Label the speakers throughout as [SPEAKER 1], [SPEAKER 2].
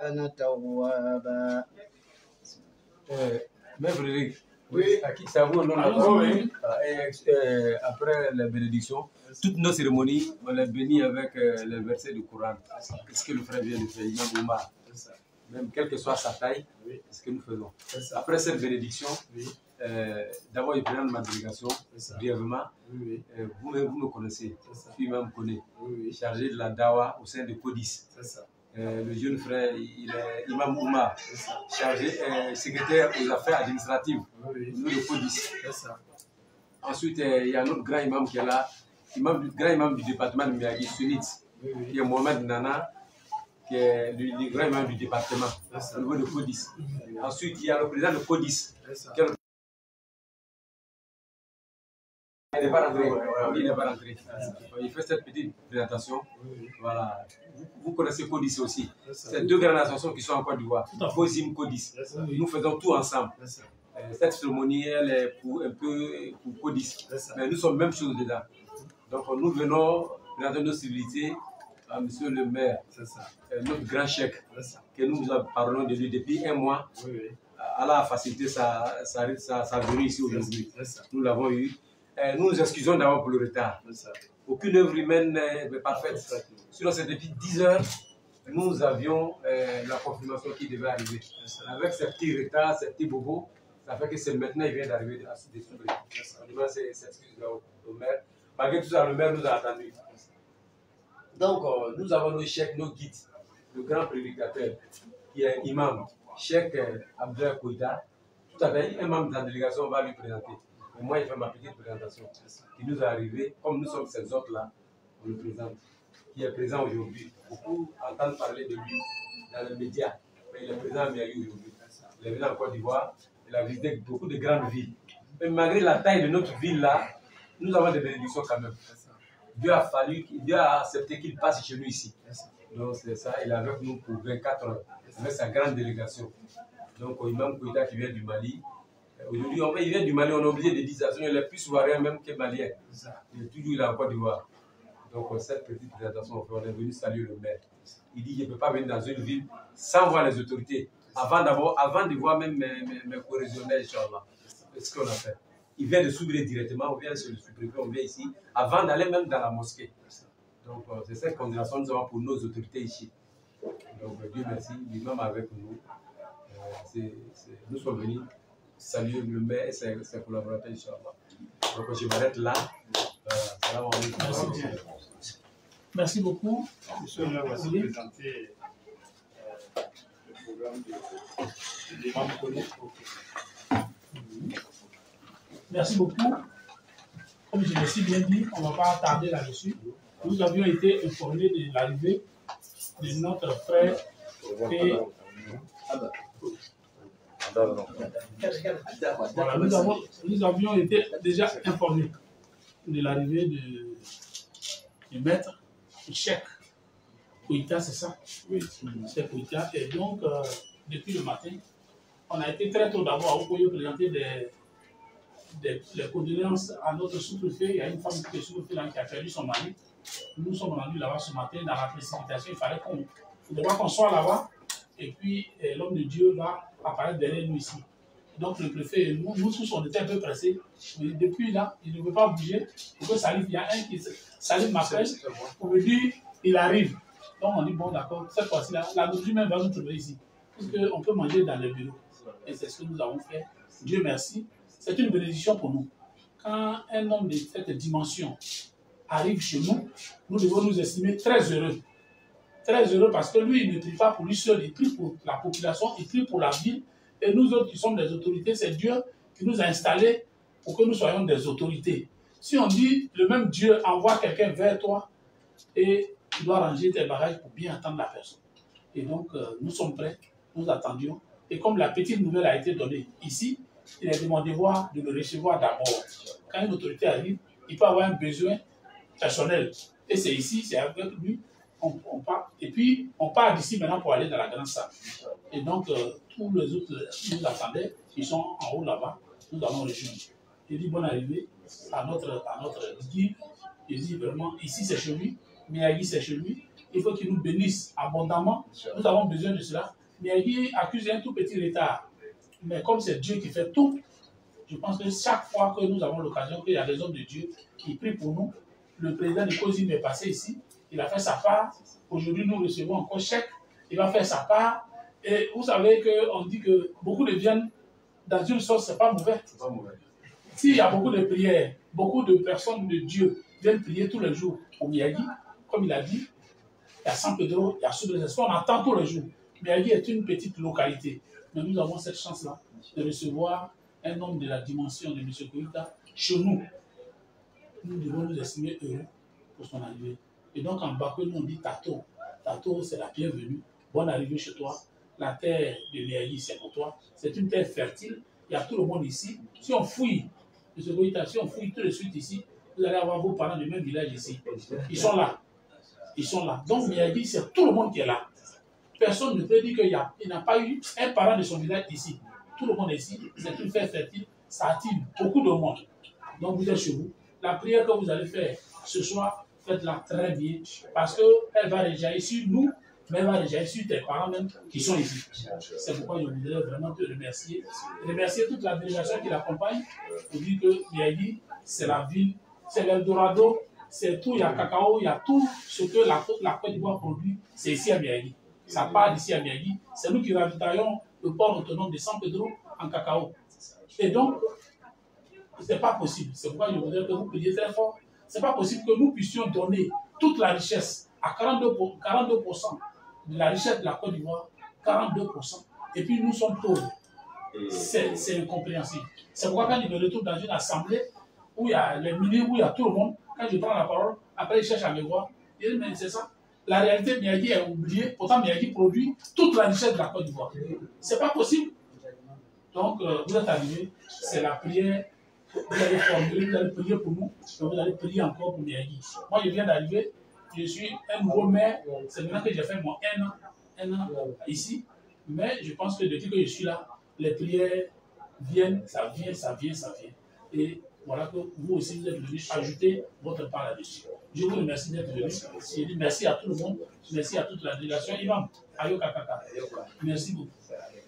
[SPEAKER 1] كان توابا.
[SPEAKER 2] Mais Frédéric,
[SPEAKER 3] oui,
[SPEAKER 2] c'est à vous, non, après la bénédiction, toutes nos cérémonies, on les bénit avec les versets du Coran. Qu'est-ce que le frère vient de faire, Imam Oumar? Même quelle que soit sa taille, c'est ce que nous faisons. Après cette bénédiction, d'abord, je présente ma délégation brièvement. Vous-même, vous me connaissez. Lui-même me connaît. Chargé de la Dawa au sein de Codis. Le jeune frère, il est Imam Oumar, chargé, secrétaire aux affaires administratives de Codis. Ensuite, il y a notre grand imam qui est là, grand imam du département de Miyagi, Sunit, qui est Mohamed Nana, qui est le grand imam du département au niveau de Codis. Ensuite, il y a le président de Codis, qui est le... Il n'est pas rentré. Il n'est pas rentré. Il fait cette petite présentation. Voilà. Vous connaissez Codis aussi. C'est deux grandes associations qui sont en Côte d'Ivoire. Cozim, Codis. Nous faisons tout ensemble. Cette cérémonie, elle est un peu pour Codis. Mais nous sommes même chose dedans. Donc nous venons présenter nos civilités à monsieur le maire, notre grand chèque, que nous parlons de lui depuis un mois. Allah a facilité sa venue ici aujourd'hui. Nous l'avons eu. Nous nous excusons d'abord pour le retard. Aucune œuvre humaine n'est parfaite. Sinon, c'est depuis 10 heures, nous avions la confirmation qui devait arriver. Avec ces petits retards, ces petits bobos, ça fait que c'est maintenant qu'il vient d'arriver à se découvrir. On s'excuse au maire. Malgré tout ça, le maire nous a attendus. Donc, nous avons nos chèques, nos guides. Le grand prédicateur, qui est imam, Cheikh Abdel Koïta. Tout à fait, un membre de la délégation va lui présenter. Et moi, il fait ma petite présentation qui nous est arrivée. Comme nous sommes ces autres-là, on le présente. Qui est présent aujourd'hui. Beaucoup entendent parler de lui dans les médias. Mais il est présent à Miami aujourd'hui. Il est venu en Côte d'Ivoire. Il a visité beaucoup de grandes villes. Mais malgré la taille de notre ville-là, nous avons des bénédictions quand même. Dieu a accepté qu'il passe chez nous ici. Donc c'est ça, il est avec nous pour 24 heures, avec sa grande délégation. Donc Imam Koïta qui vient du Mali. Aujourd'hui, il vient du Mali, on est obligé de dire ça, il est plus ivoirien même que malien. Il est toujours là en Côte d'Ivoire. Donc cette petite présentation, on est venu saluer le maire. Il dit, je ne peux pas venir dans une ville sans voir les autorités. Avant de voir même mes corrégionnaires, Inch'Allah. C'est ce qu'on a fait. Il vient de s'ouvrir directement, on vient se le supprimer, on vient ici, avant d'aller même dans la mosquée. Donc c'est cette condamnation que nous avons pour nos autorités ici. Donc Dieu merci, lui-même avec nous. Nous sommes venus saluer le maire et ses collaborateurs, Inch'Allah. Donc je m'arrête là.
[SPEAKER 4] Merci beaucoup.
[SPEAKER 3] Monsieur le maire, voici présenter le programme de l'imam Koné.
[SPEAKER 4] Merci beaucoup. Comme je l'ai si bien dit, on ne va pas tarder là-dessus. Nous avions été informés de l'arrivée de notre frère et voilà, nous avions été déjà informés de l'arrivée du maître, du Cheikh Koïta, c'est ça? Oui, c'est Koïta. Et donc, depuis le matin, on a été très tôt d'abord à Okoyo présenter les condoléances à notre sous-préfet. Il y a une femme qui est sous-préfet qui a perdu son mari. Nous sommes rendus là-bas ce matin dans la précipitation. Il fallait qu'on soit là-bas. Et puis, l'homme de Dieu va apparaître derrière nous ici. Donc, le préfet et nous tous, on était un peu pressés. Mais depuis là, il ne veut pas bouger. Pour que ça arrive, il y a un qui s'allume m'appelle pour me dire il arrive. Donc, on dit bon, d'accord, cette fois-ci, la nourriture même va nous trouver ici. Puisqu'on peut manger dans le bureau. Et c'est ce que nous avons fait. Dieu merci. C'est une bénédiction pour nous. Quand un homme de cette dimension arrive chez nous, nous devons nous estimer très heureux. Très heureux parce que lui, il ne prie pas pour lui seul, il prie pour la population, il prie pour la ville. Et nous autres qui sommes des autorités, c'est Dieu qui nous a installés pour que nous soyons des autorités. Si on dit, le même Dieu envoie quelqu'un vers toi et tu dois ranger tes bagages pour bien attendre la personne. Et donc, nous sommes prêts, nous attendions. Et comme la petite nouvelle a été donnée ici, il est de mon devoir de le recevoir d'abord. Quand une autorité arrive, il peut avoir un besoin personnel. Et c'est ici, c'est avec lui, on part. Et puis, on part d'ici maintenant pour aller dans la grande salle. Et donc, tous les autres nous attendaient, ils sont en haut là-bas, nous allons rejoindre. Il dit bonne arrivée à notre guide. Il dit vraiment, ici c'est chez lui, Miyagi c'est chez lui. il faut qu'il nous bénisse abondamment. Nous avons besoin de cela. Miyagi accuse un tout petit retard. Mais comme c'est Dieu qui fait tout, je pense que chaque fois que nous avons l'occasion, qu'il y a des hommes de Dieu qui prient pour nous, le président de COSIM est passé ici, il a fait sa part. Aujourd'hui, nous recevons encore chèque, il va faire sa part. Et vous savez qu'on dit que beaucoup de viande dans une sauce, ce n'est pas mauvais. S'il y a beaucoup de prières, beaucoup de personnes de Dieu viennent prier tous les jours au Miyagi, comme il a dit, il y a San Pedro, il y a Sud-Est, on attend tous les jours. Miyagi est une petite localité, mais nous avons cette chance-là de recevoir un homme de la dimension de M. Koïta chez nous. Nous devons nous estimer heureux pour son arrivée. Et donc en Bakou, nous on dit Tato. Tato, c'est la bienvenue. Bonne arrivée chez toi. La terre de Miyagi, c'est pour toi. C'est une terre fertile. Il y a tout le monde ici. Si on fouille, M. Koïta, si on fouille tout de suite ici, vous allez avoir vos parents du même village ici. Ils sont là. Ils sont là. Donc Miyagi, c'est tout le monde qui est là. Personne ne peut dire qu'il n'a pas eu un parent de son village ici. Tout le monde est ici. C'est une terre fertile. Ça attire beaucoup de monde. Donc vous êtes chez vous. La prière que vous allez faire ce soir, faites-la très bien. Parce qu'elle va rejaillir sur nous, mais elle va rejaillir sur tes parents même qui sont ici. C'est pourquoi je voudrais vraiment te remercier. Remercier toute la délégation qui l'accompagne. Pour dire que Miyagi, c'est la ville, c'est l'Eldorado, c'est tout. Il y a cacao, il y a tout ce que la Côte d'Ivoire produit. C'est ici à Miyagi. Ça part d'ici à Miyagi. C'est nous qui ravitaillons le port autonome de San Pedro en cacao. Et donc, ce n'est pas possible. C'est pourquoi je voudrais que vous priez très fort. Ce n'est pas possible que nous puissions donner toute la richesse à 42% de la richesse de la Côte d'Ivoire, 42%. Et puis nous sommes pauvres. C'est incompréhensible. C'est pourquoi quand je me retrouve dans une assemblée où il y a les milliers, où il y a tout le monde, quand je prends la parole, après ils cherchent à me voir. Je dis, mais c'est ça. La réalité, Miyagi est oubliée. Pourtant, Miyagi produit toute la richesse de la Côte d'Ivoire. Ce n'est pas possible. Donc, vous êtes arrivés, c'est la prière. Vous allez formuler, vous allez prier pour nous, et vous allez prier encore pour Miyagi. Moi, je viens d'arriver, je suis un nouveau maire. C'est maintenant que j'ai fait mon un an ici. Mais je pense que depuis que je suis là, les prières viennent, ça vient. Et voilà que vous aussi, vous êtes venus ajouter votre part là-dessus. Je vous remercie d'être venus. Je dis merci à tout le monde. Merci à toute la délégation. Imam, Ayoka Kaka. Merci beaucoup.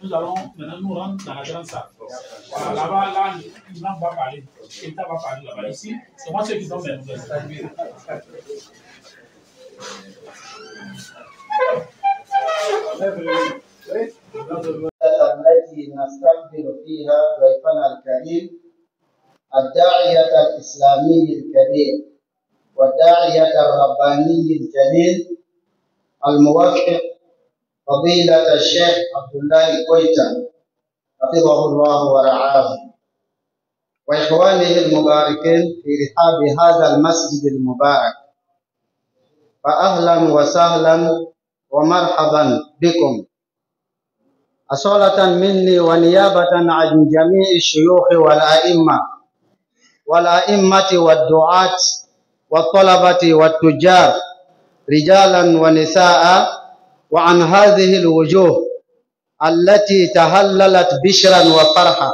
[SPEAKER 4] Nous allons maintenant nous rendre dans la grande salle. Voilà, là-bas, là, l'imam va parler. L'État va parler là-bas. Ici, c'est moi ceux qui donne les nouvelles.
[SPEAKER 1] التي نستقبل فيها ضيفنا الكريم الداعية الإسلامي الكبير والداعية الرباني الجليل الموفق فضيلة الشيخ عبد الله كويتا حفظه الله ورعاه وإخوانه المباركين في رحاب هذا المسجد المبارك. فأهلا وسهلا ومرحبا بكم. أصالة مني ونيابة عن جميع الشيوخ والأئمة والدعاة والطلبة والتجار رجالا ونساء، وعن هذه الوجوه التي تهللت بشرا وفرحا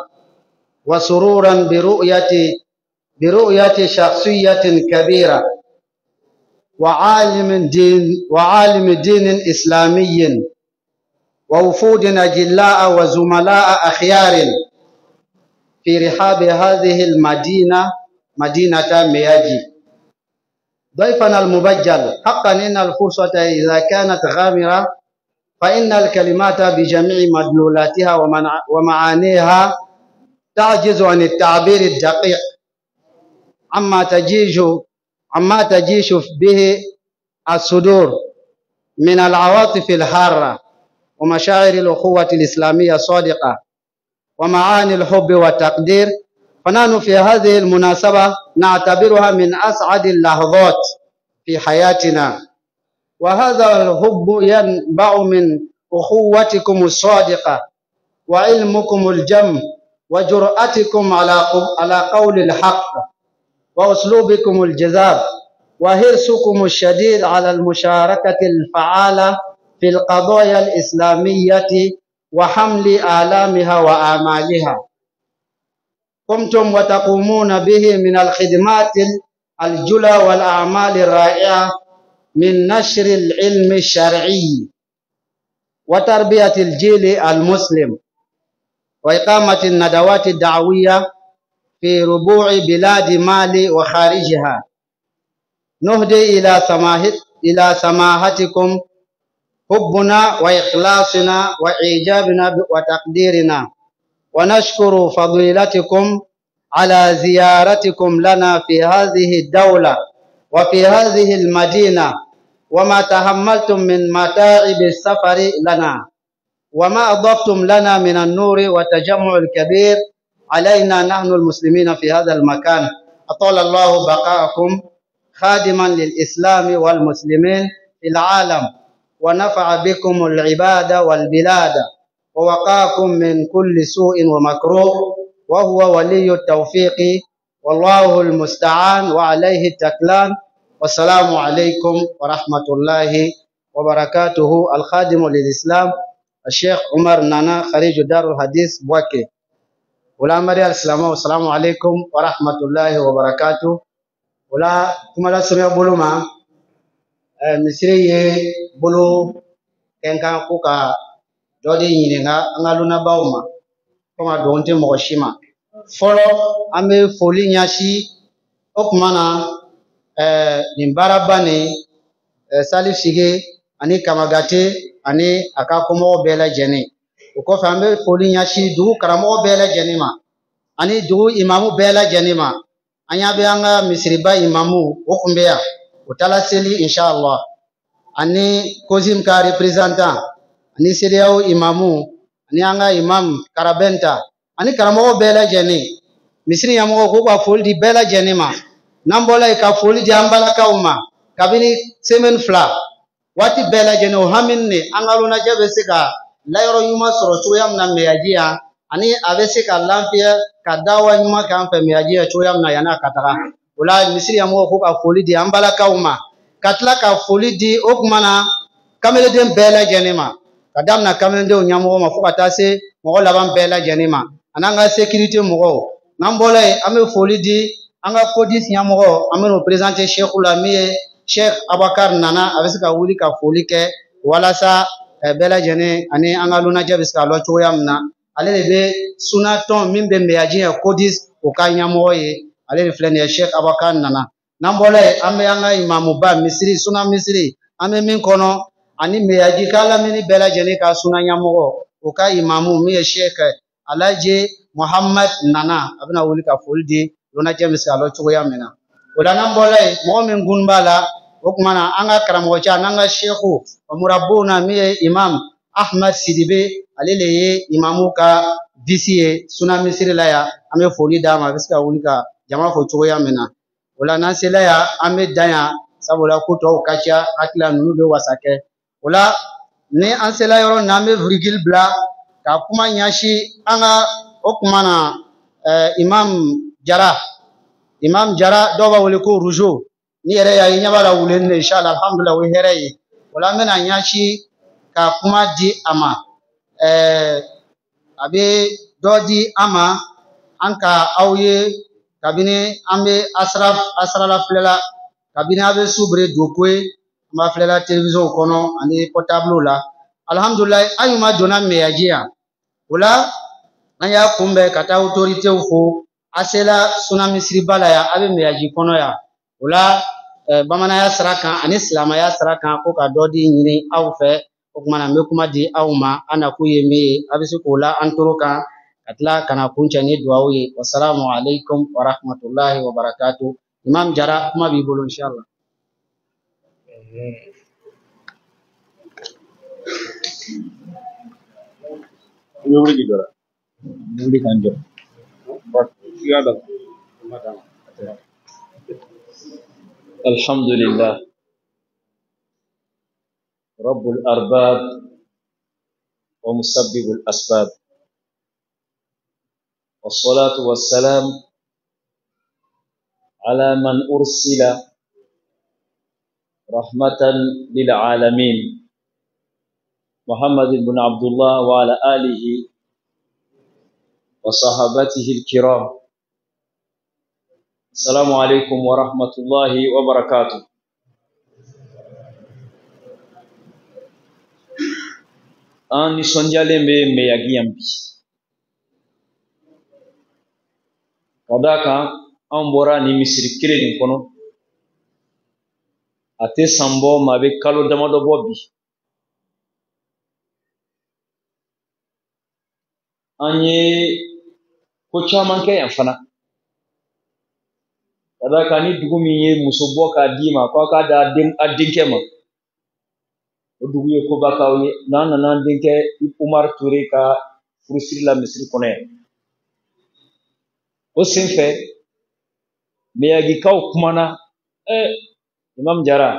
[SPEAKER 1] وسرورا برؤية شخصية كبيرة وعالم دين إسلامي ووفود أجلاء وزملاء أخيار في رحاب هذه المدينة، مدينة مياجي. ضيفنا المبجل، حقا إن الفرصة إذا كانت غامرة فإن الكلمات بجميع مدلولاتها ومعانيها تعجز عن التعبير الدقيق عما تجيش به الصدور من العواطف الحارة ومشاعر الأخوة الإسلامية الصادقة ومعاني الحب والتقدير. فنحن في هذه المناسبة نعتبرها من أسعد اللحظات في حياتنا، وهذا الحب ينبع من أخوتكم الصادقة وعلمكم الجم وجرأتكم على قول الحق وأسلوبكم الجذاب وحرصكم الشديد على المشاركة الفعالة في القضايا الإسلامية وحمل آلامها وآمالها. قمتم وتقومون به من الخدمات الجلى والأعمال الرائعة من نشر العلم الشرعي وتربية الجيل المسلم وإقامة الندوات الدعوية في ربوع بلاد مالي وخارجها. نهدي إلى سماحتكم حبنا وإخلاصنا وإعجابنا وتقديرنا، ونشكر فضيلتكم على زيارتكم لنا في هذه الدولة وفي هذه المدينة، وما تحملتم من متاعب السفر لنا، وما أضفتم لنا من النور والتجمع الكبير علينا نحن المسلمين في هذا المكان. أطال الله بقاءكم خادما للإسلام والمسلمين في العالم، ونفع بكم العباد والبلاد، ووقاكم من كل سوء ومكروه، وهو ولي التوفيق والله المستعان وعليه التكلان. والسلام عليكم ورحمة الله وبركاته. الخادم للإسلام الشيخ عمر نانا خريج دار الحديث بوكي. ولا مريا السلام والسلام عليكم ورحمة الله وبركاته. ولا كما لا سمع بلوما misiri bulu kenkan kuka dodi yininga angaluna bauma kama donte mokoshima folo ame foli nyashi okumana nimbarabane salif sige ani kamagate ani akakomo bela jene ukofa ame foli nyashi du karamo bela jene ma ani du imamu bela jene ma anya be anga misiri ba imamu okumbeya utala seli inshallah ani kozim ka representant ani seriao imamu ani anga imam karabenta ani karamo bela jene misiri yamo ko ba foldi bela jene ma nambola ka foldi ambala kauma kabini semen fla wati bela jene o haminne angaluna jabe sika layro yuma soro choyam na meyajia ani avese ka lampia kadawa yuma ka ampe meyajia choyam na yana katara wala misiri yamo ko ba foldi ambala kauma katla ka foli di okmana kamele den bela jenema kadam na kamele de nyamo ma fukata se mo laban bela jenema ananga sécurité mo nambole ame foli di anga kodis nyamo ame no présenter Cheikh Oulami Cheikh Abakar Nana avesika wuli ka foli ke wala sa bela jene ani anga luna jabiska lo choyamna ale be sunaton mimbe meyaji kodis o ka nyamo ye ale reflène Cheikh Abakar Nana nambole ame anga imamu ba misiri suna misiri ame min kono ani meyaji kala mini bela jene ka suna nyamogo uka imamu mi Sheikh Alaji Muhammad Nana abna wuli ka foldi lona jamis ka lo choya mena wala nambole mo min gunbala okmana anga karamo cha nanga Sheikhu murabuna mi Imam Ahmad Sidibe alele ye imamu ka VCA suna misiri la ya ame foli dama biska wuli ka jama fo choya mena wala nansela ya ame danya sabola kuto kacha akila nube wasake wala ne ansela yoro name virgil bla ka kuma nyashi anga okumana imam jara doba wole ko rujo ni yere ya nyabala wulenne inshallah alhamdulillah we here wala mena nyashi ka kuma di ama abe dodi ama anka awye kabine ambe asrala flela kabine abe subre dokwe ma flela television kono ani portable la alhamdulillah ayuma dona meyajia wala naya kumbe kata autorité ufo asela suna misri bala ya abe meyaji kono ya wala bamana ya saraka ani islama ya saraka ko ka dodi nyini awfe okmana mekuma di awma ana kuyeme abe sikola antoroka atla kana kuncha ni duawi. Wassalamu alaikum warahmatullahi wabarakatuh. Imam Jara kuma bibulu inshallah.
[SPEAKER 5] Alhamdulillah Rabbul arbab wa musabbibul asbab wassalatu wassalam ala man ursila rahmatan lil alamin Muhammad ibn Abdullah wa ala alihi wa sahabatihi al-kiram. Assalamu alaikum warahmatullahi wabarakatuh. an nisɔndiyalen bɛ meyagi yan bi ka d'a kan an bɔra nin misiri kelen nin kɔnɔ a tɛ san bɔ ma a bɛ kalo damadɔ bɔ bi an ye ko caman kɛ yan fana ka d'a kan ni dugu min ye muso bɔ k'a d'i ma ko a k'a di a denkɛ ma o dugu ye kobakaw ye n'an nana an denkɛ Umar Ture ka furusiri la misiri kɔnɔ yan o sen fɛ meyagikaw kumana Imam Jara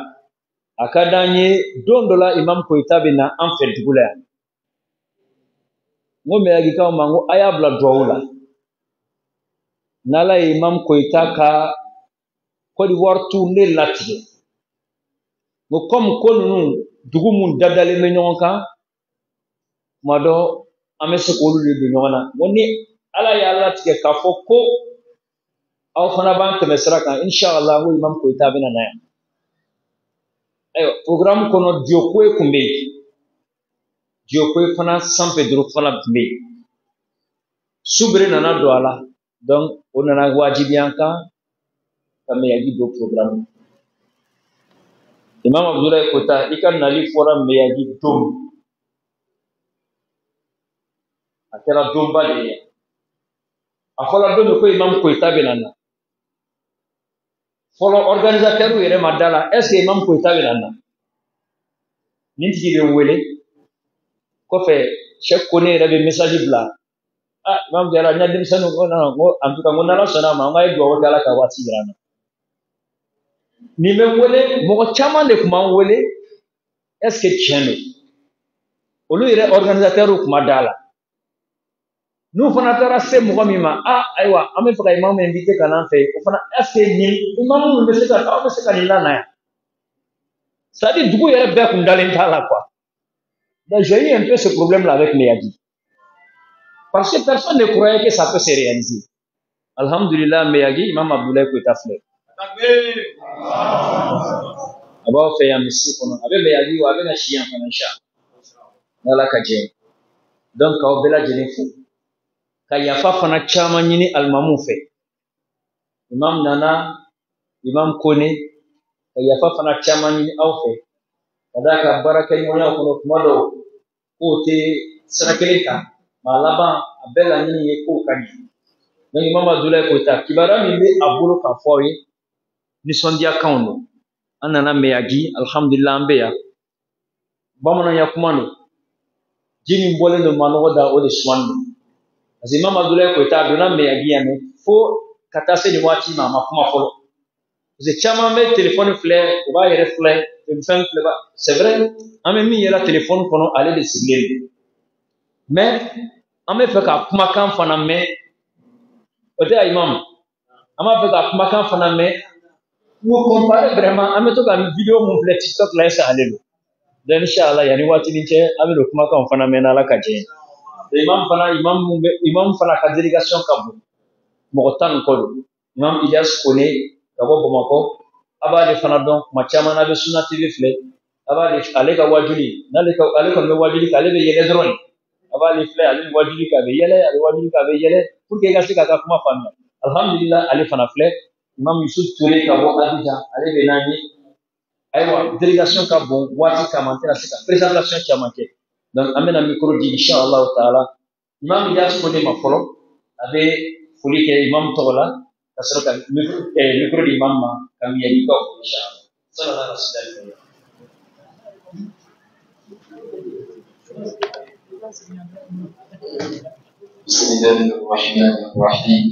[SPEAKER 5] a ka d'an ye don dɔ la Imam Koyita bɛ na an fɛ dugu la yan n ko meyagikaw ma n ko a y'a bila duwawu la n'Ala ye Imam Koyita ka Côte d'Ivoire tournée latigɛ n ko comme ko ninnu dugu mun dadalen bɛ ɲɔgɔn kan tuma dɔ an bɛ se k'olu de don ɲɔgɔn na n ko ni Ala y'a latigɛ k'a fɔ ko aw fana b'an tɛmɛ sira kan inshallah n ko Imam Koyita bɛna na yan ayiwa programme kɔnɔ Diokoye tun bɛ yen Diokoye fana San Pedro fana tun bɛ yen Subere nana don a la donc o nana wajibiya an kan ka meyagi don programme Imam Abdoulaye Kota i ka nali fɔra meyagi don a kɛra donba de ye a fɔra don min ko Imam Koyita bɛna na fɔlɔ organisateur yɛrɛ ma da la est-ce que Imam Koyita bɛna na nin tigi bɛ n wele kɔfɛ Cheikh Kone yɛrɛ bɛ message bila Imam Jara n ka denmisɛnninw ko non ko en tout cas n ko n'Ala sɔnna a ma n k'a ye duwawu kɛ Ala ka waati jira an na nin bɛ n wele mɔgɔ caman de tun b'an wele est-ce que tiɲɛ don olu yɛrɛ organisateur tun ma da la n'u fana taara se mɔgɔ min ma ayiwa an bɛ fɛ ka Imam invité ka n'an fɛ o fana est-ce que nin Imam min bɛ se ka aw bɛ se ka nin lana yan c'est à dire dugu yɛrɛ bɛɛ tun dalen t'a la quoi donc j'ai eu un peu ce problème là avec Meyagi parce que personne ne croyait que ça peut se réaliser alhamdulillah Meyagi Imam Abdoulaye Koyita filɛ a b'aw fɛ yan misiri kɔnɔ a bɛ Meyagi wa a bɛna si yan fana inshallah n'Ala ka jɛ donc k'aw bɛɛ lajɛlen fo ka yafa fana caman ɲini alimamuw fɛ Imam Nana Imam Kone ka yafa fana caman ɲini aw fɛ ka d'a kan baarakɛɲɔgɔnya kɔnɔ tuma dɔw k'o tɛ sira kelen kan nka laban a bɛɛ laɲini ye k'o ka ɲɛ donc Imam Abdoulaye Koyita kibaruya min bɛ a bolo k'a fɔ aw ye nisɔndiyakanw don an nana Meyagi alhamdulillah an bɛ yan bamananya kuma don ji min bɔlen don manɔgɔ da o de sumani don parce que Imam Abdoulaye Koyita a donna Meyagi yan fo ka taa se nin waati ma a ma kuma fɔlɔ parce que caman bɛ téléphone filɛ u b'a yɛrɛ filɛ fɛn filɛ c'est vrai an bɛ min yɛlɛ téléphone kɔnɔ ale de sigilen don mais an bɛ fɛ ka kumakan fana mɛn o tɛ a Imam an b'a fɛ ka kumakan fana mɛn pour comparer vraiment an bɛ to ka vidéo mun filɛ TikTok la est-ce que ale don donc inshallah yanni waatinin cɛ an bɛ n'o kumakanw fana mɛn n'Ala ka jɛ Imam fana ka délégation ka bon mɔgɔ 10 ni kɔ don Imam Ilyas Kone ka bɔ Bamakɔ a b'ale fana dɔn kuma caman na a bɛ Sunna TV filɛ a b'ale ale ka wajuli n'ale kɔni bɛ wajuli kɛ ale bɛ yɛlɛ dɔrɔn a b'ale filɛ ale bɛ wajuli kɛ a bɛ yɛlɛ a bɛ wajuli kɛ a bɛ yɛlɛ pour que i ka se k'a ka kuma faamuya alhamdulillah ale fana filɛ Imam Yusuf Ture ka bɔ Abidjan ale bɛ n'an ye ayiwa délégation ka bon waati kama an tɛna se ka présentation caman kɛ donc an bɛna micro di inshallah taala Imam Ilyas Kone ma fɔlɔ a bɛ foli kɛ Imam tɔgɔ la ka sɔrɔ ka micro di Imam ma ka Meyagi kaw fo inshallah sallallahu alaihi wa sallam.
[SPEAKER 6] بسم الله الرحمن الرحيم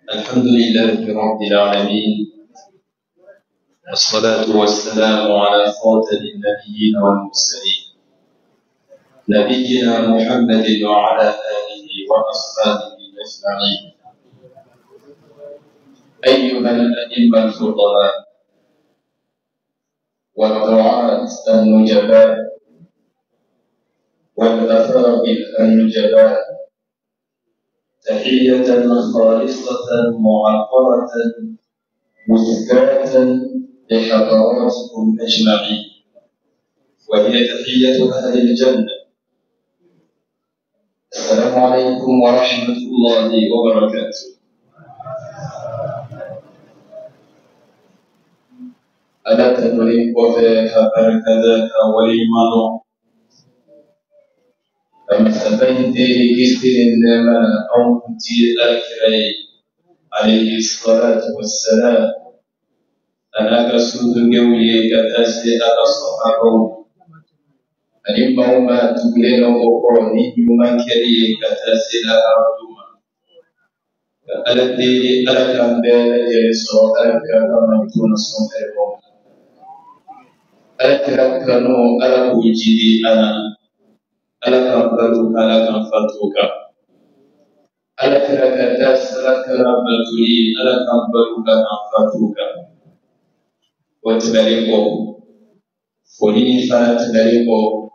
[SPEAKER 6] الحمد لله رب العالمين والصلاة والسلام على خاتم النبيين والمرسلين نبينا محمد وعلى آله وأصحابه أجمعين أيها الأئمة الفضلاء والدعاة النجباء والأفاضل النجباء تحية خالصة معطرة مزكاة لحضراتكم أجمعين وهي تحية أهل الجنة. السلام عليكم ورحمة الله وبركاته. ألا تدري وفاك بركذاك وليمان كما سبيتي كسر لما أنتي الأكري عليه الصلاة والسلام. أنا كسود الجوي كتاسي على الصحابة أني ما تقولين أقولي يوم كري كتاسي على أرضما الذي ألا كان بين يسوع ألا كان ميتون صنعهم ألا كانوا ألا وجدي أنا ألا كان بلوك ألا كان فتوك ألا كان كتاس ألا كان بلوكي ألا كان بلوك كان فتوك وتباركوا فولي فنتباركوا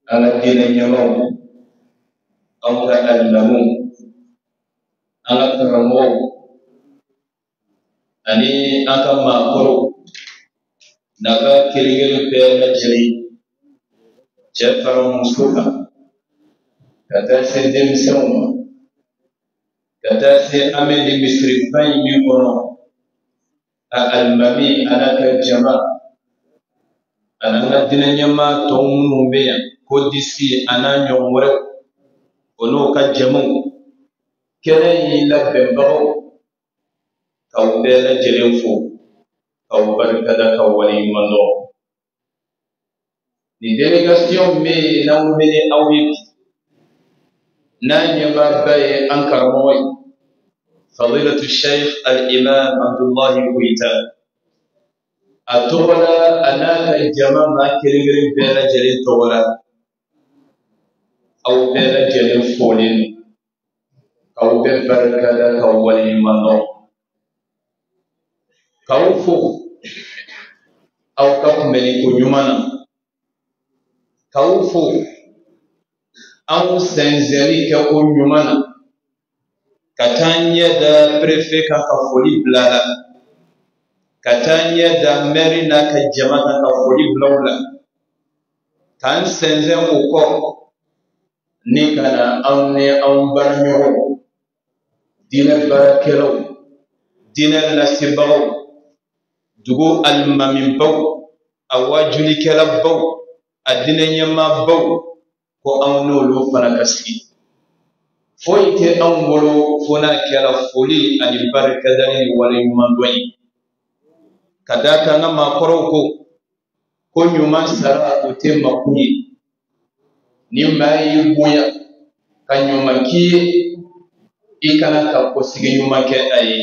[SPEAKER 6] على دين يوم أو تعلموا على كرموا أني أكما أقول نبا كريم بين جري جفر مسكوكا كتاسي دم سوما كتاسي أمي مصرفين يكونوا المامي أنا كجماعة أنا الدين يما توم بيا كوديسي أنا يومرو ونو كجماعة كري لببو كاو بيلا جريفو كاو بركدا كاولي منو ni délégation me na umene awiki na nyama baye ankarmoy فضيلة الشيخ الإمام عبد الله كويتا أتولا أنا الجماعة ما كريم بلا جلين تولا أو بلا جلين فولين أو ببركة كولي منو كوفو أو كملي كنيمانا كوفو أو سنزلي كنيمانا katanya da prefet ka foli blala katanya da meri na ka jama'a ka foli blala kan senze ko ni kana amne am barnyo dina barakelo dina nasibaw dugo almamin baw awajuli kala baw adina nyama baw ko amno lo farakasi foyite an bolo fona kɛra foli ani barikadani ni waleɲumandɔn ye ka da kan ka maakɔrɔw ko ɲuman sara o tɛ makun ye ni maa y'i bonya ka ɲuman k'i ye i kana ka kɔsigi ɲuman kɛ a ye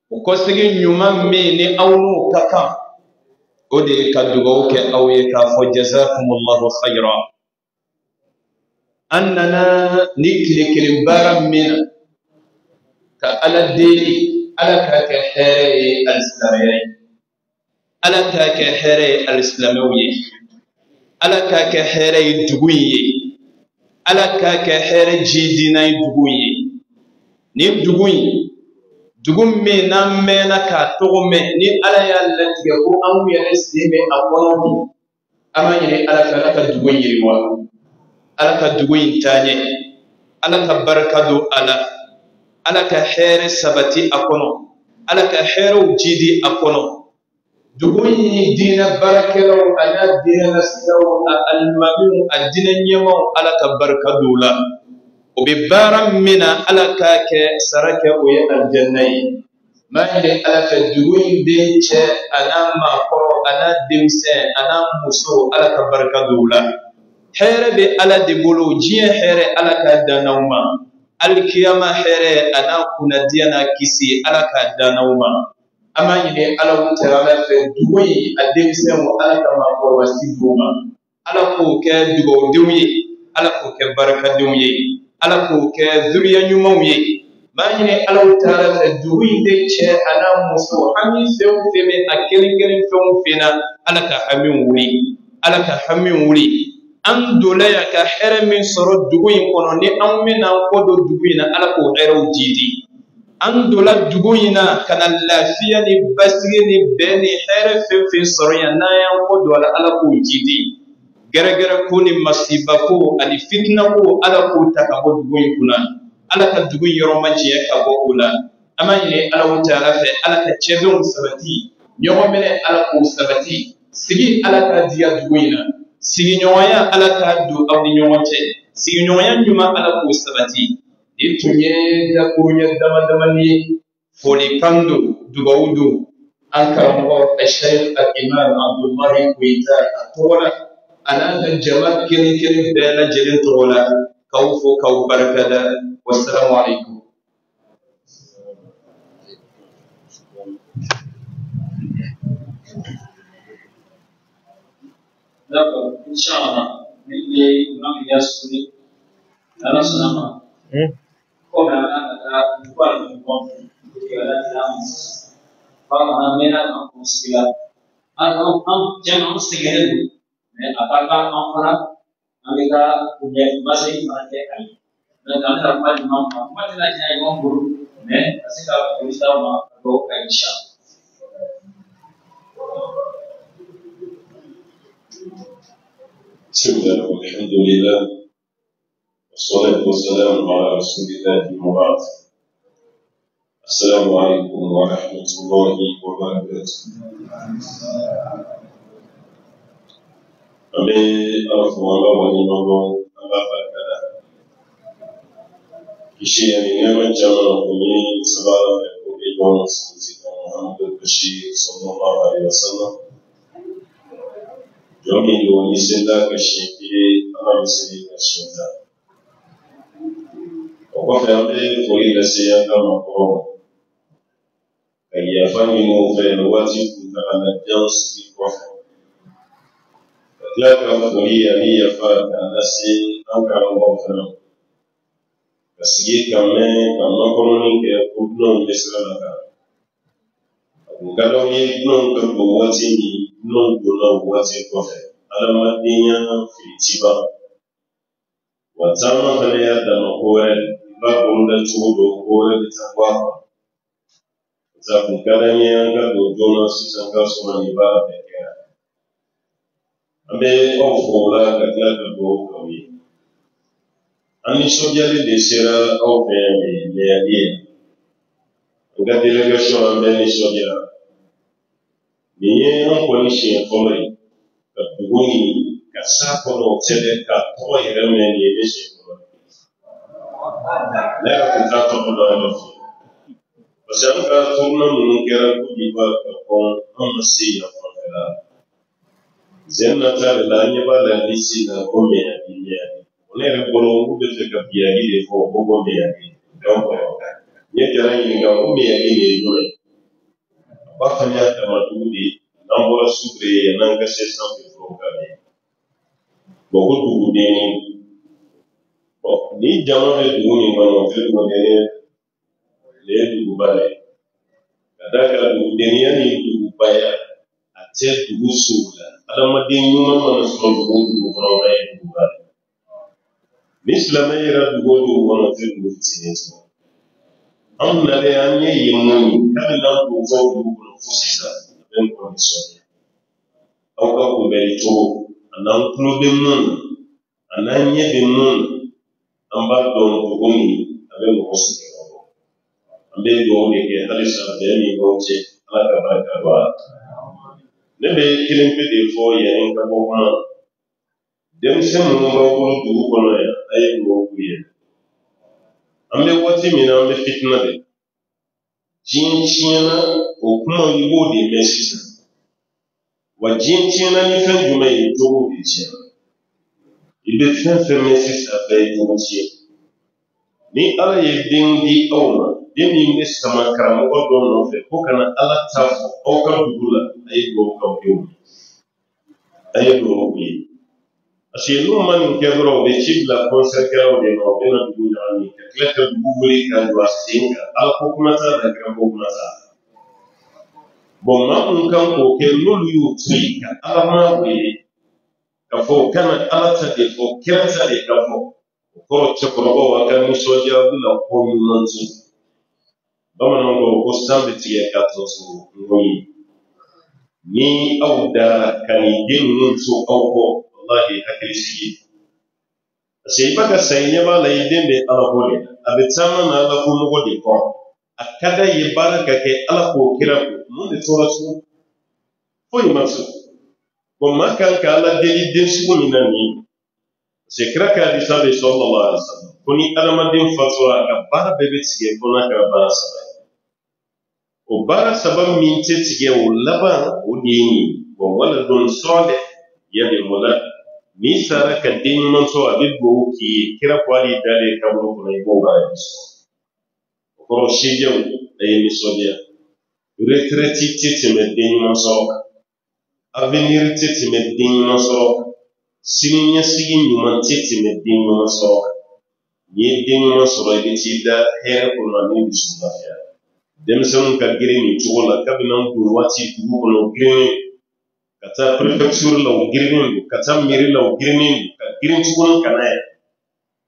[SPEAKER 6] o kɔsigi ɲuman min ni aw n'o ka kan o de ye ka dugawu kɛ aw ye k'a fɔ jazakumullahu khayra أننا نكلك البارم من كألا ديني ألا كاكحيري الإسلامي ألا كاكحيري الإسلامي ألا كاكحيري الدقوي ألا كاكحيري جيدنا الدقوي نيب دقوي دقوم من نامنا كاتوم ني ألا يالتك يقول أمو ينسيني أقواني أما يني ألا كاكا الدقوي يريوان ala ka dugu in taaɲɛ ala ka barika don a la ala ka hɛrɛ sabati a kɔnɔ ala ka hɛrɛw jidi a kɔnɔ dugu in diinɛ baarakɛlaw a n'a diinɛ lasigilaw a alimamiw a diinɛ ɲɛmaw ala ka barika don o la o bɛ baara min na ala k'a kɛ sara kɛ o ye aljanna ye maa ɲini ala fɛ dugu in den cɛ a n'a maakɔrɔ a n'a denmisɛn a n'a muso ala ka barika don o la hɛrɛ bɛ ala de bolo diɲɛ hɛrɛ ala k'a dan n'aw ma alikiyama hɛrɛ a n'a kunnadiya n'a kisi ala k'a dan n'aw ma an b'a ɲini ala tɛ ala fɛ dugu in a denmisɛnw ala ka maakɔrɔba si d'u ma ala k'o kɛ dugawudenw ye ala k'o kɛ barikadenw ye ala k'o kɛ zuriya ɲumanw ye b'a ɲini ala tɛ ala fɛ dugu in de cɛ a n'a muso hami fɛn o fɛn bɛ a kelen kelen fɛn o fɛn na ala ka hami wuli ala ka hami wuli an dole ya ka hɛrɛ min sɔrɔ dugu in kɔnɔ ni an bɛna ko don dugu in na ala k'o hɛrɛw jidi an dola dugu in na ka na lafiya ni basigi ni bɛn ni hɛrɛ fɛn fɛn sɔrɔ yan n'an y'an kɔ don a la ala k'o jidi gɛrɛgɛrɛ ko ni masiba ko ani fitina ko ala k'o ta ka bɔ dugu in kunna ala ka dugu in yɔrɔ ma jɛ ka bɔ o la an b'a ɲini ala ta ala fɛ ala ka cɛdenw sabati ɲɔgɔn minɛ ala k'o sabati sigi ala ka diya dugu in na sigiɲɔgɔnya ala ka don aw ni ɲɔgɔn cɛ sigiɲɔgɔnya ɲuman ala k'o sabati ni tun ye dakuruɲɛ damadamani ye folikan don dugawu don an karamɔgɔ Sheikh Al-Imam Abdullahi Koyita a tɔgɔ la a n'a ka jama kelen kelen bɛɛ lajɛlen tɔgɔ la k'aw fo k'aw barikada wassalamu alaikum.
[SPEAKER 5] D'accord, Inch'Allah, il y a ce qui est comme la voix du monde, qui est la par la mère en consulat. Alors, j'aime un secret, mais à part en France, avec la base de la terre. Donc, dans la voix du monde, moi, je n'ai pas de mais c'est la police à moi, pour Inch'Allah.
[SPEAKER 7] بسم الله والحمد لله والصلاة والسلام على رسول الله وبعد السلام عليكم ورحمة الله وبركاته. أمي أرفع الله ونعمه أبا بكر كشي من جمع أمي سبارة الكوبي سيدنا محمد البشير صلى الله عليه وسلم Yomi lo nisenda kashiki ama misiri kashinda. Kwa fambe kuri lasiya kama kwa. Kaya fani mufe wati kutana jansi kwa. Katika kuri ali yafaka nasi anka mwafana. Kasigi kame kama komuni ke kubno misira laka. Kalau ni non kebuati ni non guna buati kofe. Alamadnya fitiba. Watama kale ya dama kowe ba bunda chudo kowe bitakwa. Zaku kalanye anga dojona sisanga soma ni ba bekera. Ambe ofola katika kabo kawi. Ani sojali desera ofe me yadi. Nga delegation ambe ni sojala. Niye ankoni shi fomai. Buguni kasako no tele ka toy remeni yeshi ko la contrato ko do no parce que tourna mun kera ko diba ko amasi ya fala zenna ta la nyaba la lisi na ko me ya ni ya on est bolo ko de ka biya ni ko ko me ya ni donc ni kera ni ga ko me ya ni no ba fanya ta madudi nambola subre nan ga se sample programme beaucoup dugu deni bon ni jama be dugu ni ngano fe dugu deni le dugu bale kadaka dugu deni yani dugu baya ate dugu sula adama den nyuma mana so dugu kono bay dugu bale mislama ira dugu kono fe dugu tineso amna le anye yimuni kana dugu dugu kono fusisa ben condition au ka ko beri to anan kuno be mun anan ye be mun an ba don duguni abe mo sike ko ambe do ne ke halisa be ni goche ala ka baraka ba ne be kilin pe de fo ye ka bo ma dem se mun ba ko dugu kono ya ay go ku ye ambe wati mina ambe fitna de jin china o kuma yibo de mesisa wajintina ni fen jumai jogo de tia ibe fen femesi sa bay jogo tia ni ala ye dindi awma demi ngi sama karamo ko don no fe ko kana ala tafo o ka dugula ay go ka yo ay go bi asi no man ke ro be chibla concert ka o de no be na dugula ni ka kleka duguli ka do asinga ala ko kuma ta da ka ko kuma ta bon ma mun kan ko ke lolu yu tuyi ka ala ma we ka fo kana ala ta de fo kirata de ka fo ko ce ko wa kan so ja bula ko mun su bamananw ko san bɛ tigɛ ka tɔ so ŋɔni ni aw dara ka nin den ninnu to aw kɔ wallahi hakili sigi parce que i b'a ka sa i ɲɛ b'a la i den bɛ ala ko de la a bɛ caman na ala ko mɔgɔ de kɔ a ka d'a ye baara ka kɛ ala k'o kira ko mun de tora so foyi ma so bon maa kan ka ala deli den sugu min na nin parce que kira ka hadisa bɛ sallallahu alaihi wasallam ko ni adamaden fatura a ka baara bɛɛ bɛ tigɛ ko n'a kɛra baara saba ye o baara saba min tɛ tigɛ o laban o de ye nin bon wala don salih yad'u ni sara ka den ɲuman sɔrɔ a bɛ dugawu k'i ye kira ko hali dalen kaburu kɔnɔ i b'o baara de sɔrɔ o kɔrɔ sejɛw a ye nisɔndiya retraite tɛ tɛmɛ den ɲuman sɔrɔ kan avenir tɛ tɛmɛ den ɲuman sɔrɔ kan sini ɲɛsigi ɲuman tɛ tɛmɛ den ɲuman sɔrɔ kan n'i ye den ɲuman sɔrɔ i bɛ t'i da hɛrɛ kɔnɔ ani dusu lafiya denmisɛnninw ka girin nin cogo la kabini an don waati dugu kɔnɔ o girinnen ka taa préfecture la o girinnen don ka taa mairie la o girinnen don ka girin tuguni ka na yan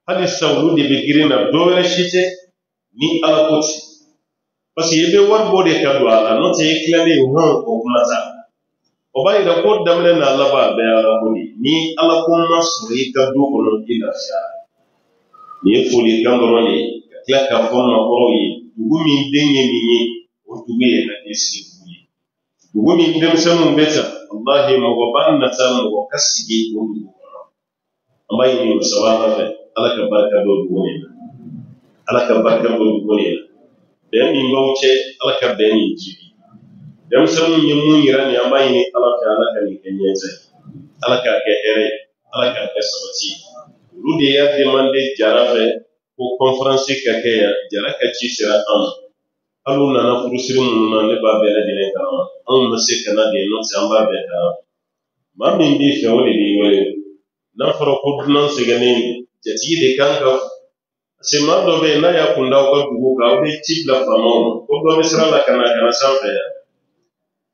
[SPEAKER 7] hali sisan olu de bɛ girin na dɔ wɛrɛ si tɛ ni ala ko tɛ parce que i bɛ wari bɔ de ka don a la n'o tɛ i tilalen o kuma ta o b'a yira ko daminɛ n'a laban a bɛɛ ye ala ko de ye ni ala ko ma sɔrɔ i ka du kɔnɔ i lafiya nin ye folikan dɔrɔn de ye ka tila k'a fɔ maakɔrɔw ye dugu min den ye nin ye o dugu ye hakili sigi dugu ye dugu min denmisɛnninw bɛ ta wallahi mɔgɔ b'a nata mɔgɔ ka sigi o dugu kɔnɔ an b'a ɲini o sababu fɛ ala ka barika don dugu nin na ala ka barika don dugu nin na bɛn min b'aw cɛ ala ka bɛn nin jiidi denmisɛnninw ye mun yira nin an b'a ɲini ala fɛ ala ka nin kɛ ɲɛta ye ala k'a kɛ hɛrɛ ye ala k'a kɛ sabati ye olu de y'a demande jara fɛ ko conférence ka kɛ yan jara ka ci sera an ma hali u nana furusiri minnu na ne b'a bɛɛ lajɛlen kalama anw ma se ka na de n'o tɛ an b'a bɛɛ kalama maa min b'i fɛ o de b'i wele n'a fɔra ko dunan sɛgɛnnen don jatigi de kan ka parce que maa dɔ bɛ yen n'a y'a kun da aw ka dugu kan aw bɛ ci bila faamaw ma ko dɔ bɛ sira la ka na sanfɛ yan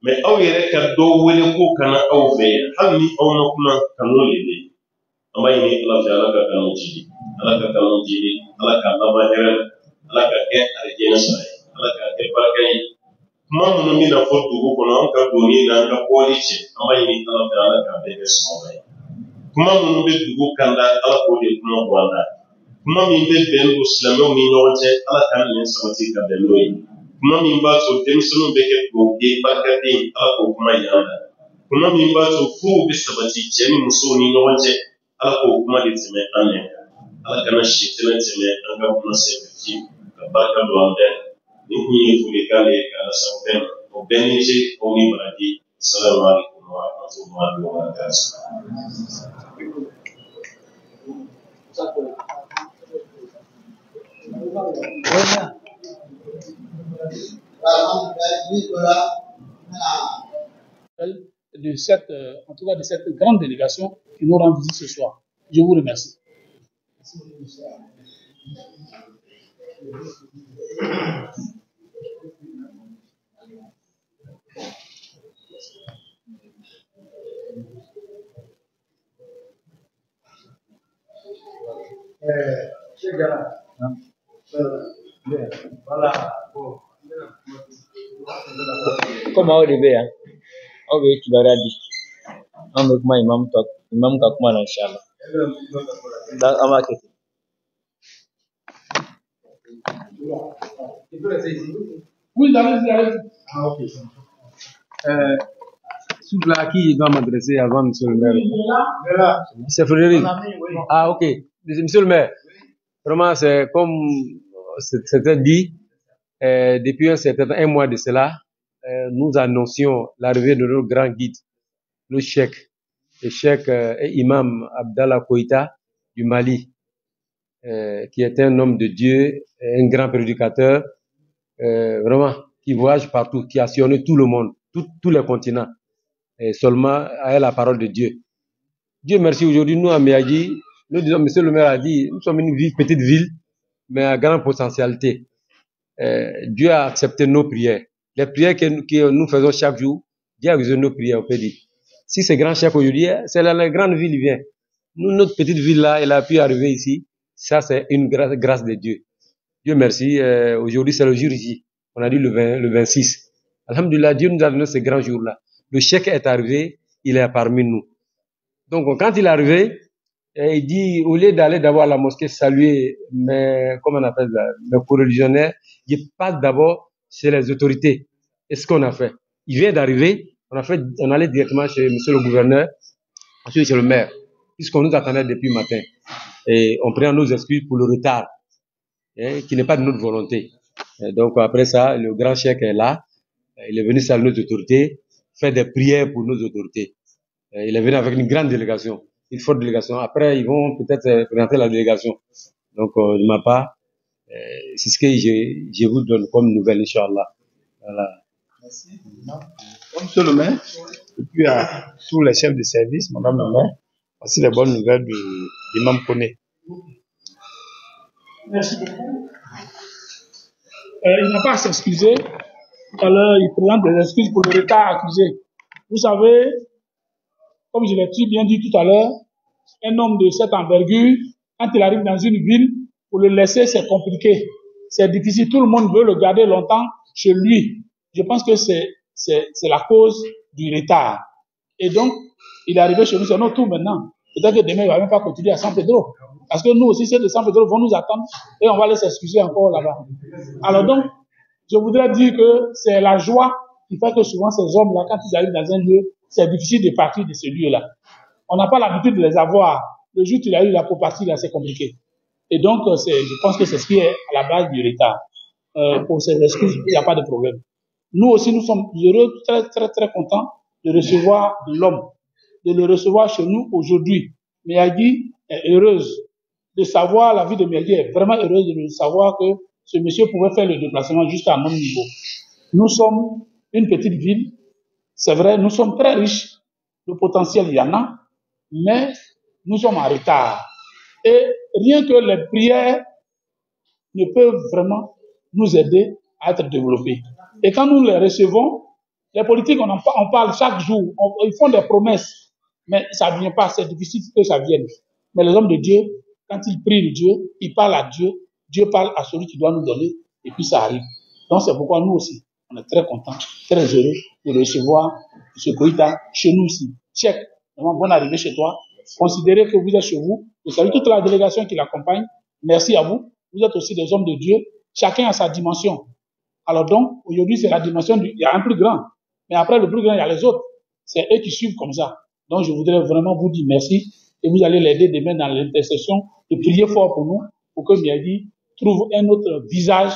[SPEAKER 7] mais aw yɛrɛ ka dɔ wele ko ka na aw fɛ yan hali ni aw ma kuma kanu de bɛ yen an b'a ɲini ala fɛ ala ka kanu jidi ala ka kanu jidi ala ka laban hɛrɛ la ala ka kɛ arijɛnɛ sara ye ala ka kɛ barika ye kuma minnu bɛ na fɔ dugu kɔnɔ an ka doni na an ka bɔli cɛ an b'a ɲini ala fɛ ala ka bɛɛ kɛ sɔgɔma ye kuma minnu bɛ dugu kanda ala k'o de kuma bɔ an na kuma min bɛ bɛn don silamɛw ni ɲɔgɔn cɛ ala ka nin sabati ka bɛn n'o ye kuma min b'a to denmisɛnninw bɛ kɛ duwawuden barikaden ala k'o kuma yir'an na kuma min b'a to furuw bɛ sabati cɛ ni musow ni ɲɔgɔn cɛ ala k'o kuma de tɛmɛ an ɲɛ ala kana si tɛmɛ an ka kuma senfɛ fiyewu ka barika don an bɛɛ nin kun ye folikan de ye ka lase aw bɛɛ ma o bɛɛ ni ce aw ni baraji salamu alaikum wa rahmatullahi wa barakatuh.
[SPEAKER 4] De cette, en tout cas de cette grande délégation qui nous rend visite ce soir. Je vous remercie.
[SPEAKER 5] Comme au début, on veut qu'il aurait dit. On veut que imam ka kuma na inshallah. Dan ama ke.
[SPEAKER 4] Oui, allez-y.
[SPEAKER 8] Ah, ok. Souffle à qui il doit m'adresser avant, monsieur le maire? C'est Frédéric. Ah, ok. Monsieur le maire, vraiment, c'est comme c'était dit, depuis un mois de cela, nous annoncions l'arrivée de notre grand guide, le cheikh et imam Abdallah Koïta du Mali, qui est un homme de Dieu, un grand prédicateur, vraiment, qui voyage partout, qui a sillonné tout le monde, tous les continents, et seulement avec la parole de Dieu. Dieu merci, aujourd'hui, nous, à Méagi, nous disons, monsieur le maire a dit, nous sommes une petite ville, mais à grande potentialité. Dieu a accepté nos prières. Les prières que nous faisons chaque jour, Dieu a accepté nos prières, on peut dire. Si c'est grand chef aujourd'hui, c'est la grande ville, il vient. Nous, notre petite ville-là, elle a pu arriver ici. Ça, c'est une grâce de Dieu. Dieu merci. Aujourd'hui, c'est le jour ici. On a dit le 26. Alhamdulillah, Dieu nous a donné ce grand jour-là. Le cheikh est arrivé, il est parmi nous. Donc, quand il est arrivé, il dit, au lieu d'aller d'abord à la mosquée saluer comment on appelle ça, mes coreligionnaires, il passe d'abord chez les autorités. Et ce qu'on a fait. Il vient d'arriver, on allait directement chez monsieur le gouverneur, ensuite chez le maire, puisqu'on nous attendait depuis le matin. Et on prend nos excuses pour le retard, qui n'est pas de notre volonté. Et donc, après ça, le grand cheikh est là. Il est venu saluer nos autorités, faire des prières pour nos autorités. Il est venu avec une grande délégation, une forte délégation. Après, ils vont peut-être présenter la délégation. Donc, de ma part, c'est ce que je vous donne comme nouvelle, Inch'Allah. Voilà.
[SPEAKER 3] Merci. Monsieur le maire, et puis à tous les chefs de service, madame le maire, voici les bonnes nouvelles de l'imam Koné.
[SPEAKER 4] Merci beaucoup. Il n'a pas à s'excuser. Tout à l'heure, il présente des excuses pour le retard accusé. Vous savez, comme je l'ai bien dit tout à l'heure, un homme de cette envergure, quand il arrive dans une ville, pour le laisser, c'est compliqué. C'est difficile. Tout le monde veut le garder longtemps chez lui. Je pense que c'est la cause du retard. Et donc, il est arrivé chez nous, c'est notre tour maintenant. Peut-être que demain, il ne va même pas continuer à San Pedro. Parce que nous aussi, ceux de San Pedro vont nous attendre et on va les s'excuser encore là-bas. Alors donc, je voudrais dire que c'est la joie qui fait que souvent ces hommes-là, quand ils arrivent dans un lieu, c'est difficile de partir de ce lieu-là. On n'a pas l'habitude de les avoir. Le jour où il a eu là pour partir, là, c'est compliqué. Et donc, je pense que c'est ce qui est à la base du retard. Pour ces excuses, il n'y a pas de problème. Nous aussi, nous sommes heureux, très, très, très contents de recevoir l'homme, de le recevoir chez nous aujourd'hui. Miyagi est heureuse de savoir, la vie de Miyagi est vraiment heureuse de savoir que ce monsieur pouvait faire le déplacement jusqu'à mon niveau. Nous sommes une petite ville, c'est vrai, nous sommes très riches, le potentiel il y en a, mais nous sommes en retard. Et rien que les prières ne peuvent vraiment nous aider à être développés. Et quand nous les recevons, les politiques, on parle chaque jour, ils font des promesses, mais ça ne vient pas, c'est difficile que ça vienne. Mais les hommes de Dieu, quand ils prient de Dieu, ils parlent à Dieu, Dieu parle à celui qui doit nous donner, et puis ça arrive. Donc c'est pourquoi nous aussi, on est très contents, très heureux de recevoir ce Koïta chez nous ici. Cheikh, vraiment bonne arrivée chez toi. Considérez que vous êtes chez vous. Je salue toute la délégation qui l'accompagne. Merci à vous. Vous êtes aussi des hommes de Dieu. Chacun a sa dimension. Alors donc, aujourd'hui, c'est la dimension il y a un plus grand. Mais après le plus grand, il y a les autres. C'est eux qui suivent comme ça. Donc, je voudrais vraiment vous dire merci. Et vous allez l'aider demain dans l'intercession de prier fort pour nous, pour que Miyagi trouve un autre visage.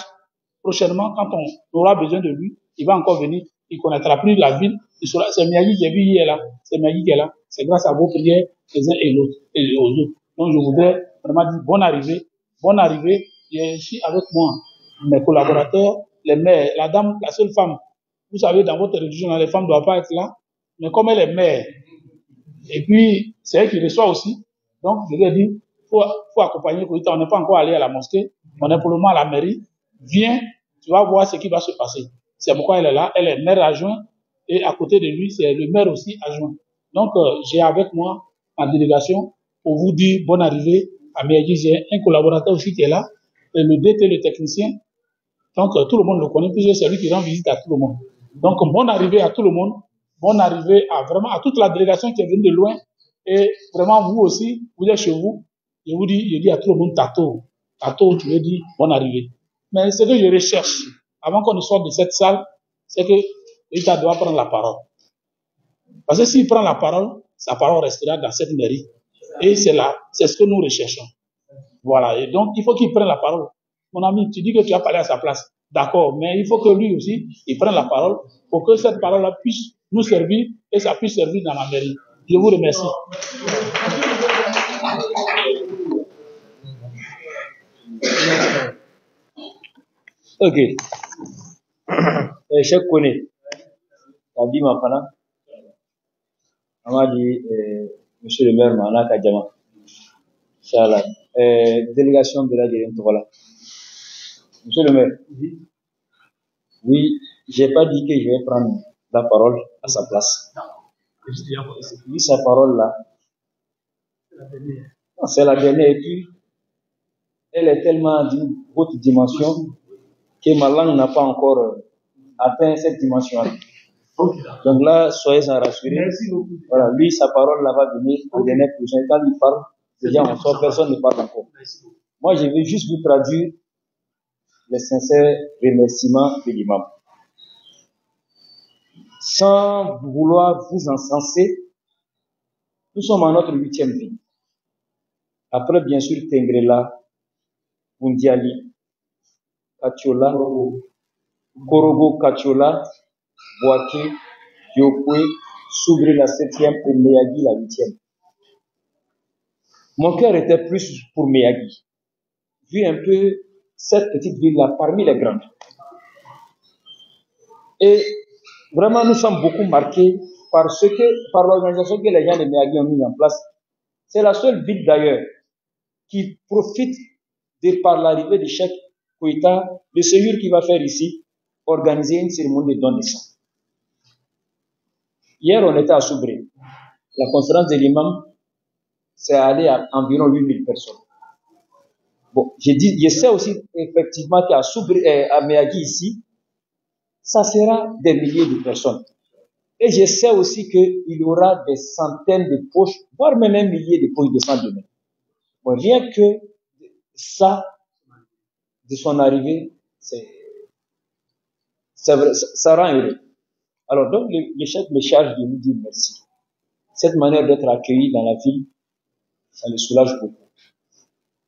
[SPEAKER 4] Prochainement, quand on aura besoin de lui, il va encore venir. Il connaîtra plus la ville. C'est Miyagi qui est vu hier là. C'est Miyagi qui est là. C'est grâce à vos prières, les uns et l'autre, et aux autres. Donc, je voudrais vraiment dire bonne arrivée. Bonne arrivée. Et ici, avec moi, mes collaborateurs, les mères, la dame, la seule femme. Vous savez, dans votre religion, les femmes ne doivent pas être là. Mais comme elle est mère, et puis, c'est elle qui reçoit aussi. Donc, je lui ai dit, faut accompagner Koïta. On n'est pas encore allé à la mosquée. On est pour le moment à la mairie. Viens, tu vas voir ce qui va se passer. C'est pourquoi elle est là. Elle est maire adjointe. Et à côté de lui, c'est le maire aussi adjoint. Donc, j'ai avec moi ma délégation pour vous dire bonne arrivée à Miyagi. J'ai un collaborateur aussi qui est là. Et le DT, le technicien. Donc, tout le monde le connaît. Puis c'est lui qui rend visite à tout le monde. Donc, bonne arrivée à tout le monde. Bonne arrivée à toute la délégation qui est venue de loin. Et vraiment, vous aussi, vous êtes chez vous. Je dis à tout le monde, Tato. Tato, tu veux dire bonne arrivée. Mais ce que je recherche, avant qu'on ne sorte de cette salle, c'est que l'État doit prendre la parole. Parce que s'il prend la parole, sa parole restera dans cette mairie. Et c'est ce que nous recherchons. Voilà. Et donc, il faut qu'il prenne la parole. Mon ami, tu dis que tu as parlé à sa place. D'accord. Mais il faut que lui aussi, il prenne la parole pour que cette parole-là puisse nous servir et ça puisse servir dans la mairie. Je vous remercie.
[SPEAKER 5] Ok. Cheikh Koné, Kabi Mafana, Amadi, monsieur le maire Mana Kadjama. Inch'Allah. Délégation de la Guérine Togola. Monsieur le maire. Oui, j'ai pas dit que je vais prendre la parole à sa place. Oui, sa parole là. C'est la dernière et puis elle est tellement d'une haute dimension que ma langue n'a pas encore atteint cette dimension-là. Donc là, soyez-en rassurés. Voilà, lui, sa parole là va venir en dernière position. Quand il parle, déjà en sort, personne ne parle encore. Moi, je vais juste vous traduire les sincères remerciements de l'imam. Sans vouloir vous encenser, nous sommes à notre 8e vie. Après, bien sûr, Tengrela, Bundiali, Katiola, Korogo Katiola, Boaké, Diokwe, Soubri la 7e et Meyagi la 8e. Mon cœur était plus pour Meyagi, vu un peu cette petite ville-là parmi les grandes. Et vraiment, nous sommes beaucoup marqués par l'organisation que les gens de Meyagi ont mis en place. C'est la seule ville d'ailleurs qui profite par l'arrivée de Cheikh Koïta, le séjour qu'il va faire ici, organiser une cérémonie de don de sang. Hier, on était à Soubré. La conférence de l'imam, c'est allé à environ 8000 personnes. Bon, je sais aussi effectivement qu'à Soubré, à Meyagi ici, ça sera des milliers de personnes. Et je sais aussi qu'il y aura des centaines de poches, voire même un millier de poches de sang demain. Bon, rien que ça, de son arrivée, ça rend heureux. Alors donc, le chef me charge de nous dire merci. Cette manière d'être accueilli dans la ville, ça le soulage beaucoup.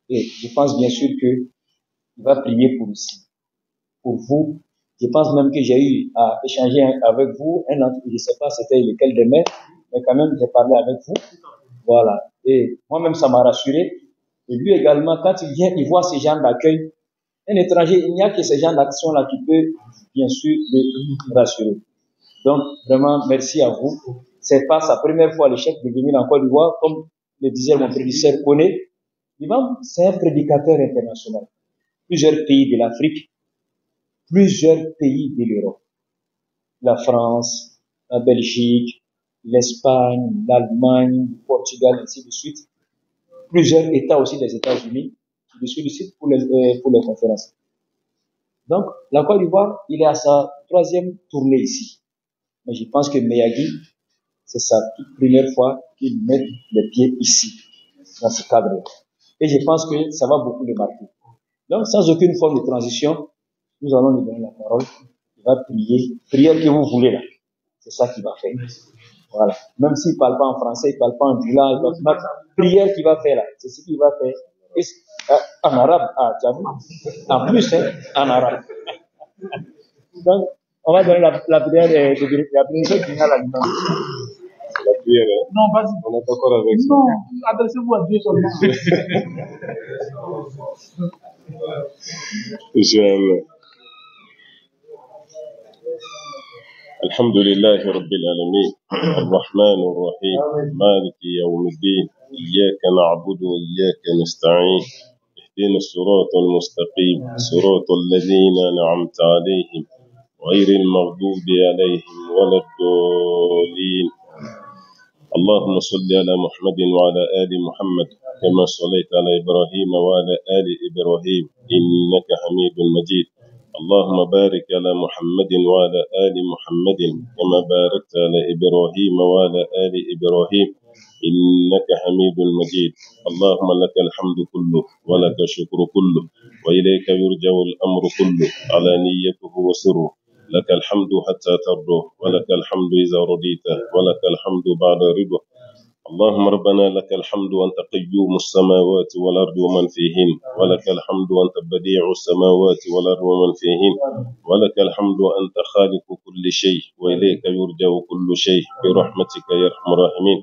[SPEAKER 5] Et je pense bien sûr qu'il va prier pour ici, pour vous. Je pense même que j'ai eu à échanger avec vous, je ne sais pas c'était lequel des mains, mais quand même j'ai parlé avec vous. Voilà. Et moi-même ça m'a rassuré. Et lui également, quand il vient, il voit ces gens d'accueil. Un étranger, il n'y a que ces gens d'action-là qui peut, bien sûr, le rassurer. Donc, vraiment, merci à vous. C'est pas sa première fois le chef de venir en Côte d'Ivoire, comme le disait mon prédécesseur Koné. L'imam, c'est un prédicateur international. Plusieurs pays de l'Afrique, plusieurs pays de l'Europe. La France, la Belgique, l'Espagne, l'Allemagne, le Portugal, ainsi de suite. Plusieurs États aussi des États-Unis qui le sollicitent pour les conférences. Donc, la Côte d'Ivoire, il est à sa 3e tournée ici. Mais je pense que Meyagi, c'est sa toute première fois qu'il met les pieds ici, dans ce cadre-là. Et je pense que ça va beaucoup le marquer. Donc, sans aucune forme de transition, nous allons lui donner la parole. Il va prier. Prière que vous voulez là. C'est ça qu'il va faire. Voilà. Même s'il ne parle pas en français, il ne parle pas en bilan, il ne parle pas. Prière qu'il va faire là. C'est ce qu'il va faire. Et, en arabe, tu as vu? En plus, hein, en arabe. Donc, on va donner la prière la prière finale à l'imam.
[SPEAKER 7] La prière, hein?
[SPEAKER 4] Non, vas-y.
[SPEAKER 7] On est d'accord avec ça.
[SPEAKER 4] Non, adressez-vous à Dieu seulement.
[SPEAKER 7] Inch'Allah. الحمد لله رب العالمين الرحمن الرحيم مالك يوم الدين إياك نعبد وإياك نستعين اهدنا الصراط المستقيم صراط الذين أنعمت عليهم غير المغضوب عليهم ولا الضالين اللهم صل على محمد وعلى آل محمد كما صليت على إبراهيم وعلى آل إبراهيم إنك حميد مجيد اللهم بارك على محمد وعلى آل محمد كما باركت على إبراهيم وعلى آل إبراهيم إنك حميد مجيد اللهم لك الحمد كله ولك الشكر كله وإليك يرجع الأمر كله علانيته وسره لك الحمد حتى ترضى ولك الحمد إذا رضيت ولك الحمد بعد رضا اللهم ربنا لك الحمد وأنت قيوم السماوات والأرض ومن فيهن ولك الحمد وأنت بديع السماوات والأرض ومن فيهن ولك الحمد وأنت خالق كل شيء وإليك يرجع كل شيء برحمتك يا أرحم الراحمين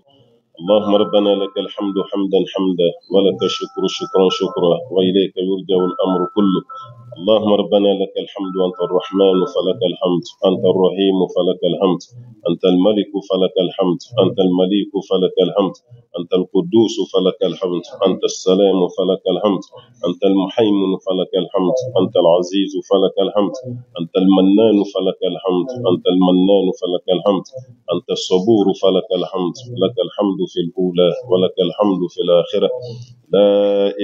[SPEAKER 7] اللهم ربنا لك الحمد حمدا حمدا ولك الشكر شكرا شكرا وإليك يرجع الأمر كله اللهم ربنا لك الحمد أنت الرحمن فلك الحمد أنت الرحيم فلك الحمد أنت الملك فلك الحمد أنت المليك فلك الحمد أنت القدوس فلك الحمد أنت السلام فلك الحمد أنت المحيمن فلك الحمد أنت العزيز فلك الحمد أنت المنان فلك الحمد أنت المنان فلك الحمد أنت الصبور فلك الحمد لك الحمد في الأولى ولك الحمد في الآخرة لا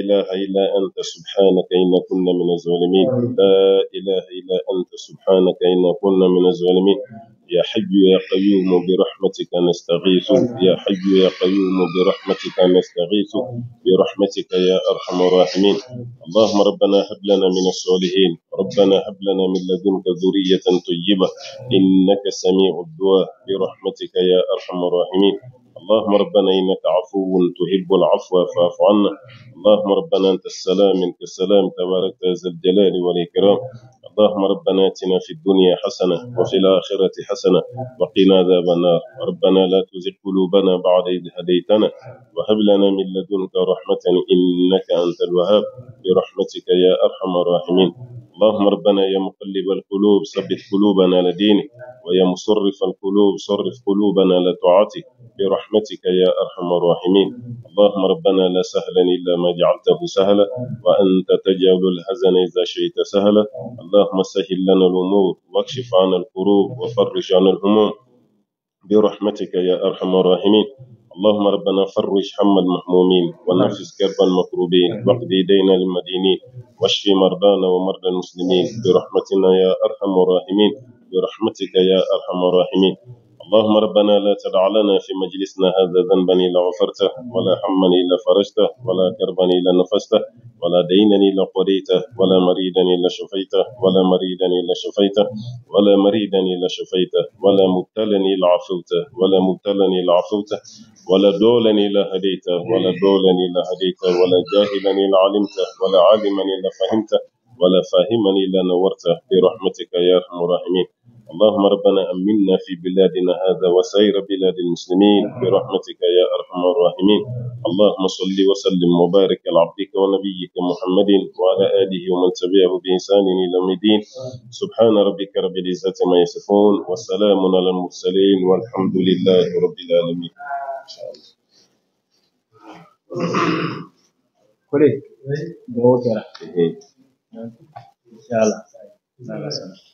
[SPEAKER 7] إله إلا أنت سبحانك إنا كنا من الظالمين الراحمين لا إله إلا أنت سبحانك إنا كنا من الظالمين يا حي يا قيوم برحمتك نستغيث يا حي يا قيوم برحمتك نستغيث برحمتك يا أرحم الراحمين اللهم ربنا هب لنا من الصالحين ربنا هب لنا من لدنك ذرية طيبة إنك سميع الدعاء برحمتك يا أرحم الراحمين اللهم ربنا إنك عفو تحب العفو فاعف عنا اللهم ربنا أنت السلام منك السلام تبارك ذا الجلال والإكرام اللهم ربنا آتنا في الدنيا حسنة وفي الآخرة حسنة وقنا عذاب النار ربنا لا تزغ قلوبنا بعد إذ هديتنا وهب لنا من لدنك رحمة إنك أنت الوهاب برحمتك يا أرحم الراحمين اللهم ربنا يا مقلب القلوب ثبت قلوبنا لدينك ويا مصرف القلوب صرف قلوبنا لطاعتك برحمتك يا أرحم الراحمين اللهم ربنا لا سهلا إلا ما جعلته سهلا وأنت تجعل الحزن إذا شئت سهلا اللهم سهل لنا الأمور واكشف عنا الكروب وفرج عنا الهموم برحمتك يا أرحم الراحمين اللهم ربنا فرج هم المهمومين ونفس كرب المكروبين واقض دين المدينين واشف مرضانا ومرضى المسلمين برحمتنا يا أرحم الراحمين برحمتك يا أرحم الراحمين اللهم ربنا لا تدع لنا في مجلسنا هذا ذنبا إلا غفرته ولا هما إلا فرجته ولا كربا إلا نفسته ولا دينا إلا قضيته ولا مريدا إلا شفيته ولا مريدا إلا شفيته ولا مريدا إلا شفيته ولا مبتلا إلا عفوته ولا مبتلا إلا عفوته ولا دولا إلا هديته ولا دولا إلا هديته ولا جاهلا إلا علمته ولا عالما إلا فهمته ولا فاهما إلا نورته برحمتك يا أرحم الراحمين اللهم ربنا أمنا في بلادنا هذا وسائر بلاد المسلمين برحمتك يا أرحم الراحمين اللهم صل وسلم وبارك على عبدك ونبيك محمد وعلى آله ومن تبعه بإحسان إلى يوم الدين سبحان ربك رب العزة ما يصفون والسلام على المرسلين والحمد لله رب العالمين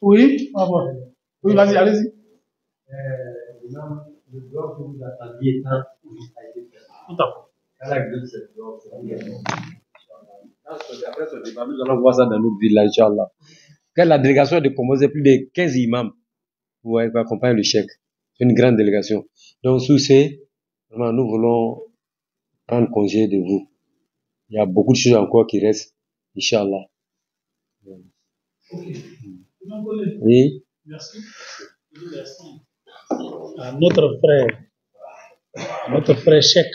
[SPEAKER 4] Oui, oui, vas-y, allez-y.
[SPEAKER 9] Le dehors que vous attendiez tant, a été fait.
[SPEAKER 4] Tout à fait.
[SPEAKER 8] Après ce débat, nous allons voir ça dans notre ville, là, Inch'Allah. Quand la délégation est composée plus de 15 imams pour accompagner le cheikh. C'est une grande délégation. Donc, sous ces, vraiment, nous voulons prendre congé de vous. Il y a beaucoup de choses encore qui restent, Inch'Allah. Oui.
[SPEAKER 4] Merci. À notre frère Cheikh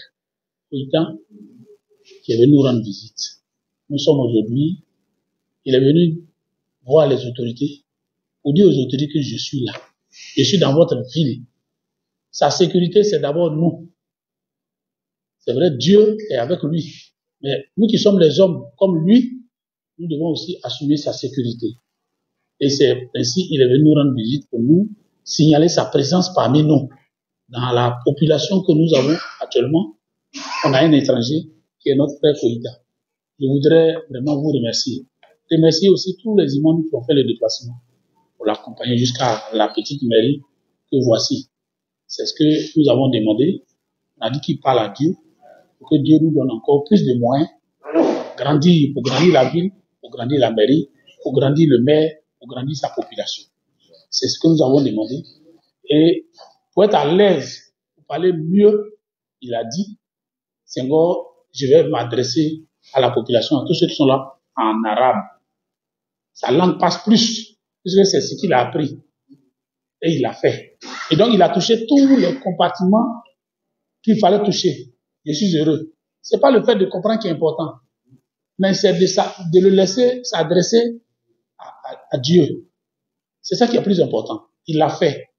[SPEAKER 4] Koïta, qui est venu nous rendre visite. Nous sommes aujourd'hui, il est venu voir les autorités pour dire aux autorités que je suis là. Je suis dans votre ville. Sa sécurité, c'est d'abord nous. C'est vrai, Dieu est avec lui. Mais nous qui sommes les hommes comme lui, nous devons aussi assumer sa sécurité. Et c'est ainsi qu'il est venu nous rendre visite pour nous signaler sa présence parmi nous. Dans la population que nous avons actuellement, on a un étranger qui est notre frère Koïta. Je voudrais vraiment vous remercier. Remercier aussi tous les imams qui ont fait le déplacement pour l'accompagner jusqu'à la petite mairie que voici. C'est ce que nous avons demandé. On a dit qu'il parle à Dieu pour que Dieu nous donne encore plus de moyens pour grandir la ville, pour grandir la mairie, pour grandir le maire, pour grandir sa population. C'est ce que nous avons demandé. Et pour être à l'aise, pour parler mieux, il a dit, Senghor, je vais m'adresser à la population, à tous ceux qui sont là, en arabe. Sa langue passe plus, puisque c'est ce qu'il a appris. Et il l'a fait. Et donc, il a touché tous les compartiments qu'il fallait toucher. Je suis heureux. C'est pas le fait de comprendre qui est important, mais c'est de le laisser s'adresser à Dieu. C'est ça qui est plus important. Il l'a fait.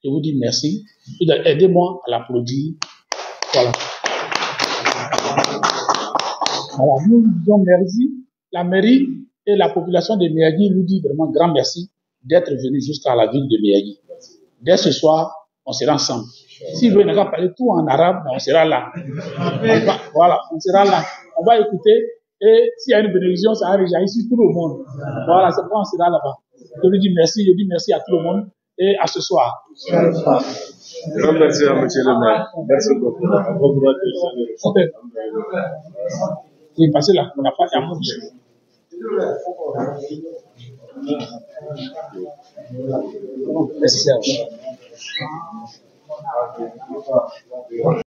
[SPEAKER 4] Je vous dis merci. Aidez-moi à l'applaudir. Voilà. Voilà. Nous disons merci. La mairie et la population de Miyagi nous dit vraiment grand merci d'être venus jusqu'à la ville de Miyagi. Dès ce soir, on sera ensemble. Si vous voulez parler tout en arabe, on sera là. Voilà, on sera là. On va écouter. Et s'il y a une bénédiction, ça va réjaillir sur tout le monde. Voilà, c'est pourquoi on sera là-bas. Je lui dis merci, je dis merci à tout le monde et à ce soir.
[SPEAKER 3] Grand merci à monsieur le maire. Merci beaucoup.
[SPEAKER 4] Oui, passez là, on n'a pas à
[SPEAKER 5] Merci.